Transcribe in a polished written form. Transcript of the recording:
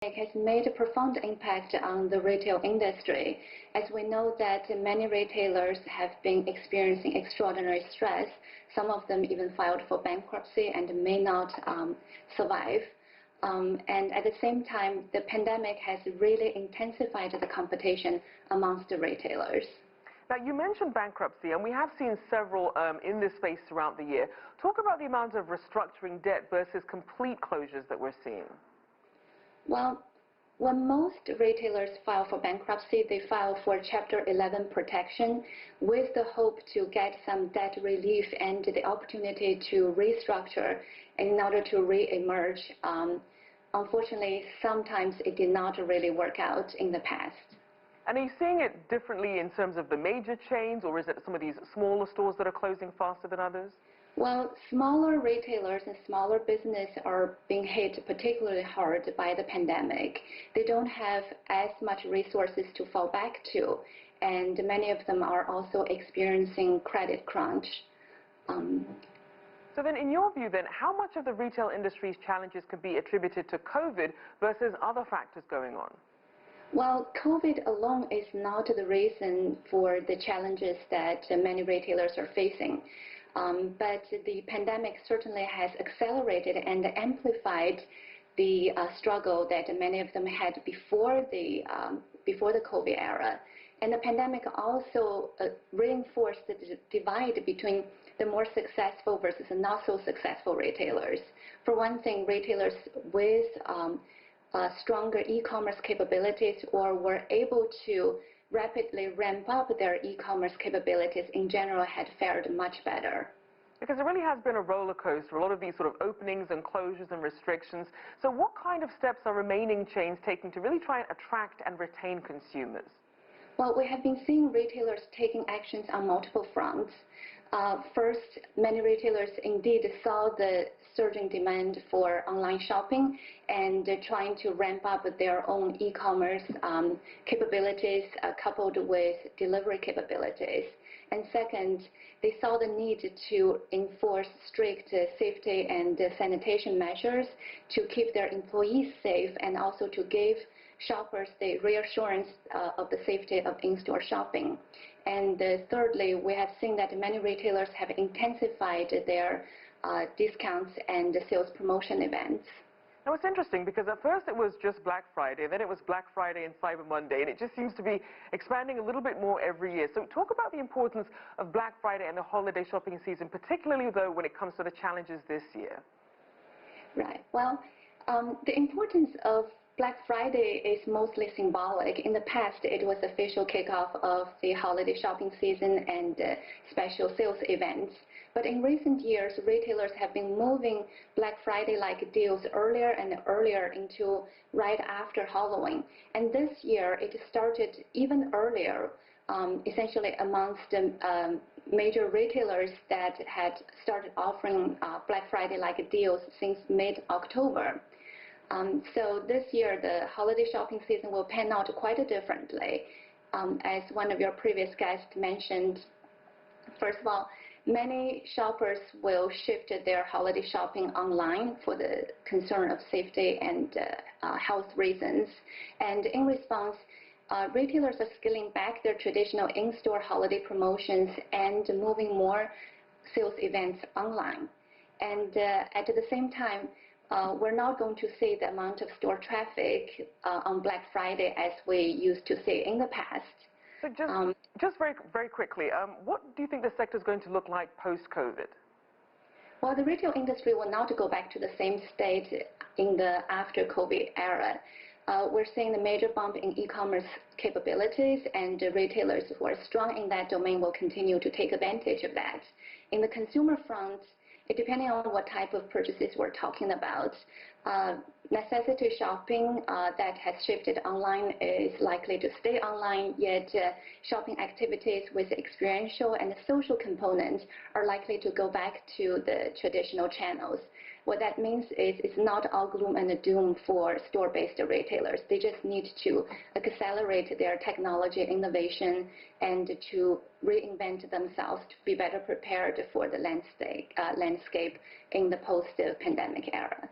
has made a profound impact on the retail industry, as we know that many retailers have been experiencing extraordinary stress. Some of them even filed for bankruptcy and may not survive. And at the same time, the pandemic has really intensified the competition amongst the retailers. Now, you mentioned bankruptcy, and we have seen several in this space throughout the year. Talk about the amount of restructuring debt versus complete closures that we're seeing. Well, when most retailers file for bankruptcy, they file for Chapter 11 protection with the hope to get some debt relief and the opportunity to restructure in order to re-emerge. Unfortunately, sometimes it did not really work out in the past. And are you seeing it differently in terms of the major chains, or is it some of these smaller stores that are closing faster than others? Well, smaller retailers and smaller business are being hit particularly hard by the pandemic. They don't have as much resources to fall back to, and many of them are also experiencing credit crunch. So then, in your view then, how much of the retail industry's challenges could be attributed to COVID versus other factors going on? Well, COVID alone is not the reason for the challenges that many retailers are facing. But the pandemic certainly has accelerated and amplified the struggle that many of them had before the COVID era. And the pandemic also reinforced the divide between the more successful versus not so successful retailers. For one thing, retailers with stronger e-commerce capabilities or were able to rapidly ramp up their e-commerce capabilities in general had fared much better. Because it really has been a roller coaster, a lot of these sort of openings and closures and restrictions. So what kind of steps are remaining chains taking to really try and attract and retain consumers? Well, we have been seeing retailers taking actions on multiple fronts. First, many retailers indeed saw the surging demand for online shopping and trying to ramp up their own e-commerce capabilities coupled with delivery capabilities. And second, they saw the need to enforce strict safety and sanitation measures to keep their employees safe and also to give shoppers the reassurance of the safety of in-store shopping. And thirdly, we have seen that many retailers have intensified their discounts and sales promotion events. Now, it's interesting because at first it was just Black Friday, then it was Black Friday and Cyber Monday, and it just seems to be expanding a little bit more every year. So talk about the importance of Black Friday and the holiday shopping season, particularly, though, when it comes to the challenges this year. Right. Well, the importance of Black Friday is mostly symbolic. In the past, it was the official kickoff of the holiday shopping season and special sales events. But in recent years, retailers have been moving Black Friday-like deals earlier and earlier into right after Halloween. And this year, it started even earlier, essentially amongst the major retailers that had started offering Black Friday-like deals since mid-October. So this year, the holiday shopping season will pan out quite differently. As one of your previous guests mentioned, first of all, many shoppers will shift their holiday shopping online for the concern of safety and health reasons. And in response, retailers are scaling back their traditional in-store holiday promotions and moving more sales events online. And at the same time, we're not going to see the amount of store traffic on Black Friday as we used to see in the past. So just very quickly, what do you think the sector is going to look like post-COVID? Well, the retail industry will not go back to the same state in the after-COVID era. We're seeing a major bump in e-commerce capabilities, and retailers who are strong in that domain will continue to take advantage of that. In the consumer front, depending on what type of purchases we're talking about, necessity shopping that has shifted online is likely to stay online, yet shopping activities with experiential and social components are likely to go back to the traditional channels. What that means is it's not all gloom and doom for store-based retailers. They just need to accelerate their technology innovation and to reinvent themselves to be better prepared for the landscape in the post-pandemic era.